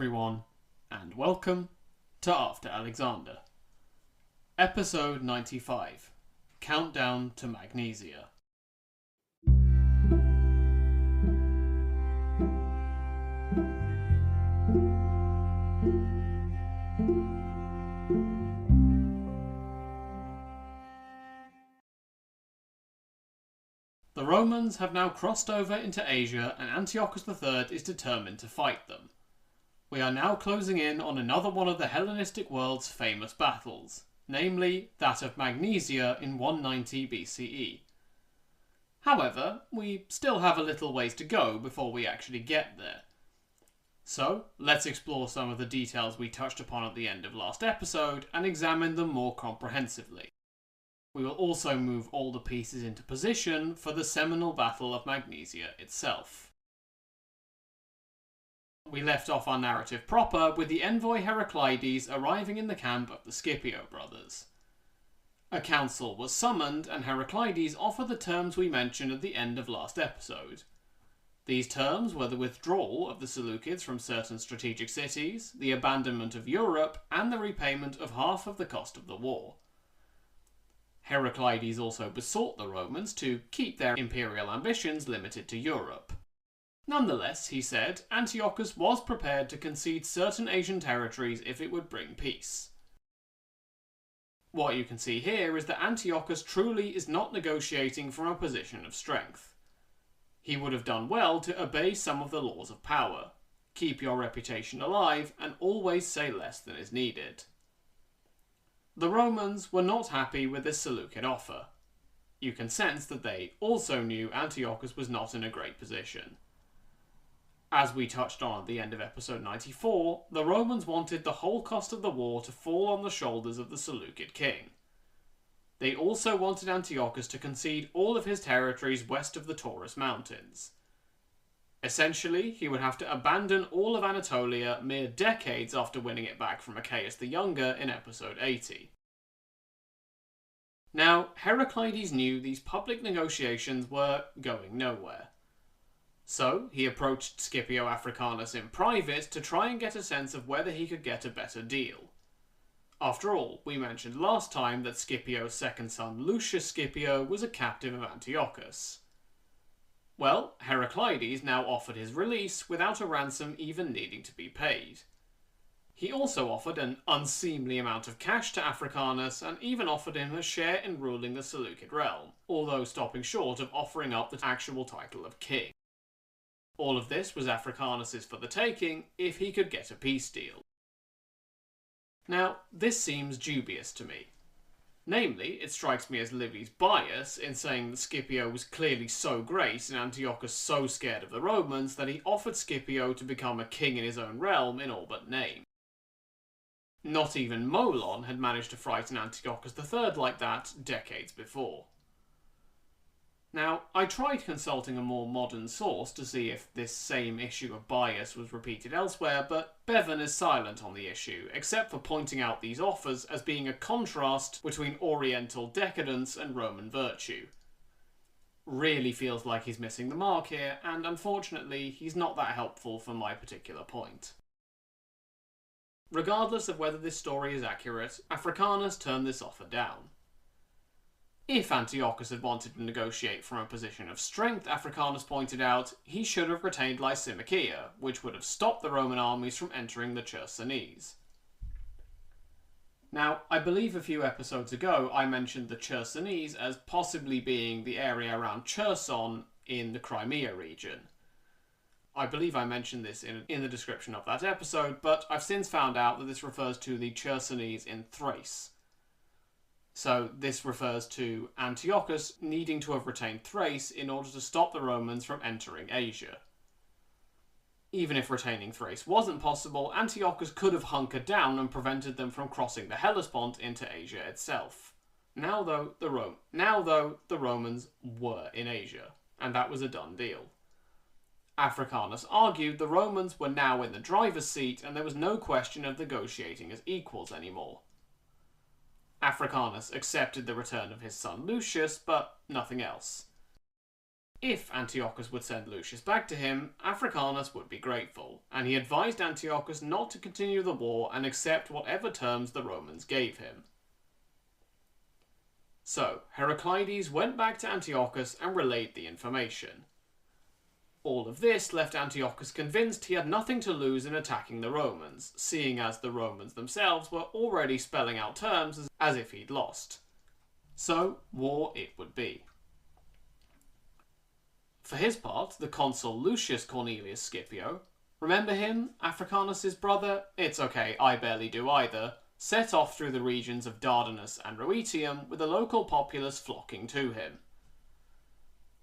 everyone, and welcome to After Alexander. Episode 95, Countdown to Magnesia. The Romans have now crossed over into Asia, and Antiochus III is determined to fight them. We are now closing in on another one of the Hellenistic world's famous battles, namely that of Magnesia in 190 BCE. However, we still have a little ways to go before we actually get there. So, let's explore some of the details we touched upon at the end of last episode and examine them more comprehensively. We will also move all the pieces into position for the seminal Battle of Magnesia itself. We left off our narrative proper with the envoy Heraclides arriving in the camp of the Scipio brothers. A council was summoned, and Heraclides offered the terms we mentioned at the end of last episode. These terms were the withdrawal of the Seleucids from certain strategic cities, the abandonment of Europe, and the repayment of half of the cost of the war. Heraclides also besought the Romans to keep their imperial ambitions limited to Europe. Nonetheless, he said, Antiochus was prepared to concede certain Asian territories if it would bring peace. What you can see here is that Antiochus truly is not negotiating from a position of strength. He would have done well to obey some of the laws of power, keep your reputation alive, and always say less than is needed. The Romans were not happy with this Seleucid offer. You can sense that they also knew Antiochus was not in a great position. As we touched on at the end of episode 94, the Romans wanted the whole cost of the war to fall on the shoulders of the Seleucid king. They also wanted Antiochus to concede all of his territories west of the Taurus Mountains. Essentially, he would have to abandon all of Anatolia mere decades after winning it back from Achaeus the Younger in episode 80. Now, Heraclides knew these public negotiations were going nowhere. So, he approached Scipio Africanus in private to try and get a sense of whether he could get a better deal. After all, we mentioned last time that Scipio's second son Lucius Scipio was a captive of Antiochus. Well, Heraclides now offered his release without a ransom even needing to be paid. He also offered an unseemly amount of cash to Africanus and even offered him a share in ruling the Seleucid realm, although stopping short of offering up the actual title of king. All of this was Africanus's for the taking if he could get a peace deal. Now, this seems dubious to me. Namely, it strikes me as Livy's bias in saying that Scipio was clearly so great and Antiochus so scared of the Romans that he offered Scipio to become a king in his own realm in all but name. Not even Molon had managed to frighten Antiochus III like that decades before. Now, I tried consulting a more modern source to see if this same issue of bias was repeated elsewhere, but Bevan is silent on the issue, except for pointing out these offers as being a contrast between Oriental decadence and Roman virtue. Really feels like he's missing the mark here, and unfortunately, he's not that helpful for my particular point. Regardless of whether this story is accurate, Africanus turned this offer down. If Antiochus had wanted to negotiate from a position of strength, Africanus pointed out, he should have retained Lysimachia, which would have stopped the Roman armies from entering the Chersonese. Now, I believe a few episodes ago I mentioned the Chersonese as possibly being the area around Cherson in the Crimea region. I believe I mentioned this in the description of that episode, but I've since found out that this refers to the Chersonese in Thrace. So this refers to Antiochus needing to have retained Thrace in order to stop the Romans from entering Asia. Even if retaining Thrace wasn't possible, Antiochus could have hunkered down and prevented them from crossing the Hellespont into Asia itself. Now though, the Romans were in Asia, and that was a done deal. Africanus argued the Romans were now in the driver's seat and there was no question of negotiating as equals anymore. Africanus accepted the return of his son Lucius, but nothing else. if Antiochus would send Lucius back to him, Africanus would be grateful, and he advised Antiochus not to continue the war and accept whatever terms the Romans gave him. So, Heraclides went back to Antiochus and relayed the information. All of this left Antiochus convinced he had nothing to lose in attacking the Romans, seeing as the Romans themselves were already spelling out terms as if he'd lost. So, war it would be. For his part, the consul Lucius Cornelius Scipio, remember him, Africanus' brother? It's okay, I barely do either, set off through the regions of Dardanus and Rhoetium, with the local populace flocking to him.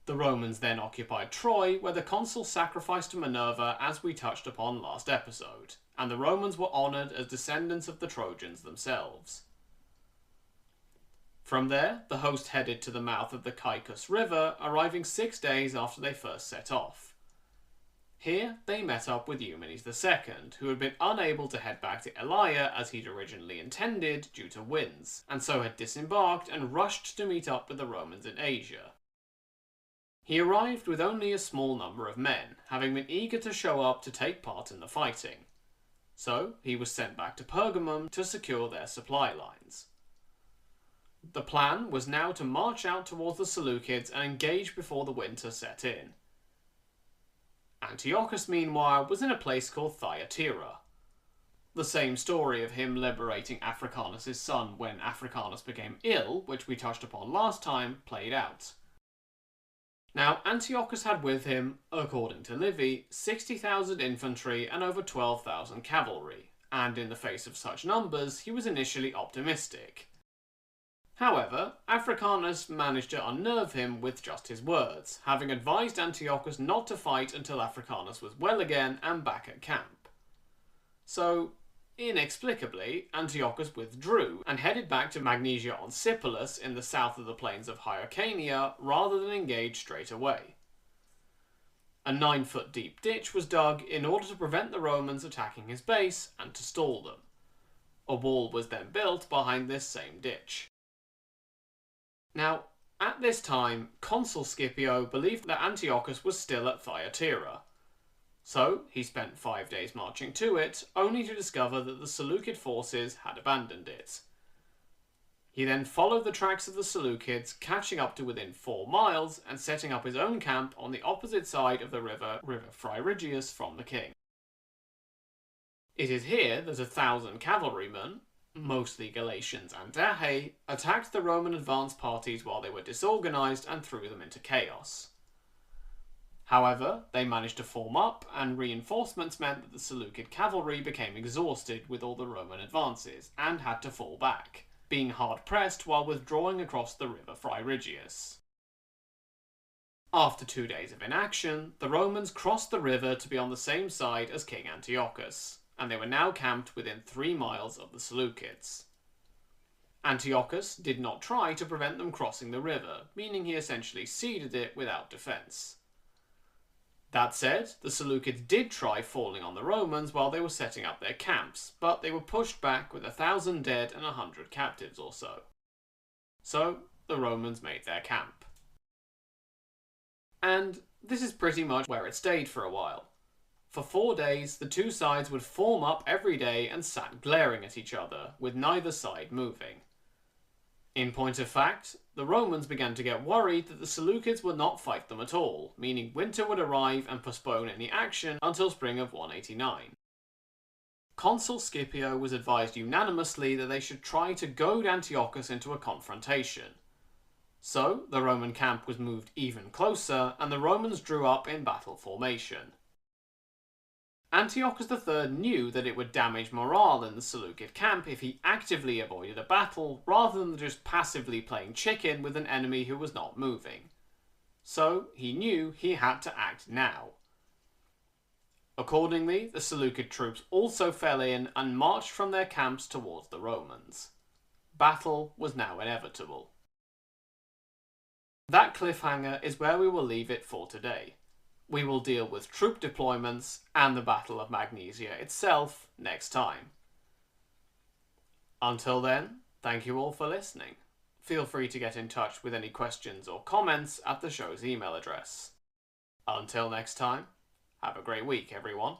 The Romans then occupied Troy, where the consul sacrificed to Minerva as we touched upon last episode, and the Romans were honoured as descendants of the Trojans themselves. From there, the host headed to the mouth of the Caicus River, arriving 6 days after they first set off. Here, they met up with Eumenes II, who had been unable to head back to Elaia as he'd originally intended due to winds, and so had disembarked and rushed to meet up with the Romans in Asia. He arrived with only a small number of men, having been eager to show up to take part in the fighting. So, he was sent back to Pergamum to secure their supply lines. The plan was now to march out towards the Seleucids and engage before the winter set in. Antiochus, meanwhile, was in a place called Thyatira. The same story of him liberating Africanus' son when Africanus became ill, which we touched upon last time, played out. Now, Antiochus had with him, according to Livy, 60,000 infantry and over 12,000 cavalry, and in the face of such numbers, he was initially optimistic. However, Africanus managed to unnerve him with just his words, having advised Antiochus not to fight until Africanus was well again and back at camp. So, inexplicably, Antiochus withdrew and headed back to Magnesia-by-Sipylus in the south of the plains of Hyrcania rather than engage straight away. A 9-foot deep ditch was dug in order to prevent the Romans attacking his base and to stall them. A wall was then built behind this same ditch. Now, at this time, Consul Scipio believed that Antiochus was still at Thyatira. So, he spent 5 days marching to it, only to discover that the Seleucid forces had abandoned it. He then followed the tracks of the Seleucids, catching up to within 4 miles, and setting up his own camp on the opposite side of the river Phrygius from the king. It is here that 1,000 cavalrymen, mostly Galatians and Dahae, attacked the Roman advance parties while they were disorganised and threw them into chaos. However, they managed to form up, and reinforcements meant that the Seleucid cavalry became exhausted with all the Roman advances, and had to fall back, being hard-pressed while withdrawing across the river Phrygius. After 2 days of inaction, the Romans crossed the river to be on the same side as King Antiochus, and they were now camped within 3 miles of the Seleucids. Antiochus did not try to prevent them crossing the river, meaning he essentially ceded it without defence. That said, the Seleucids did try falling on the Romans while they were setting up their camps, but they were pushed back with 1,000 dead and 100 captives or so. So, the Romans made their camp. And this is pretty much where it stayed for a while. For 4 days, the two sides would form up every day and sat glaring at each other, with neither side moving. In point of fact, the Romans began to get worried that the Seleucids would not fight them at all, meaning winter would arrive and postpone any action until spring of 189. Consul Scipio was advised unanimously that they should try to goad Antiochus into a confrontation. So, the Roman camp was moved even closer, and the Romans drew up in battle formation. Antiochus III knew that it would damage morale in the Seleucid camp if he actively avoided a battle, rather than just passively playing chicken with an enemy who was not moving. So, he knew he had to act now. Accordingly, the Seleucid troops also fell in and marched from their camps towards the Romans. Battle was now inevitable. That cliffhanger is where we will leave it for today. We will deal with troop deployments and the Battle of Magnesia itself next time. Until then, thank you all for listening. Feel free to get in touch with any questions or comments at the show's email address. Until next time, have a great week, everyone.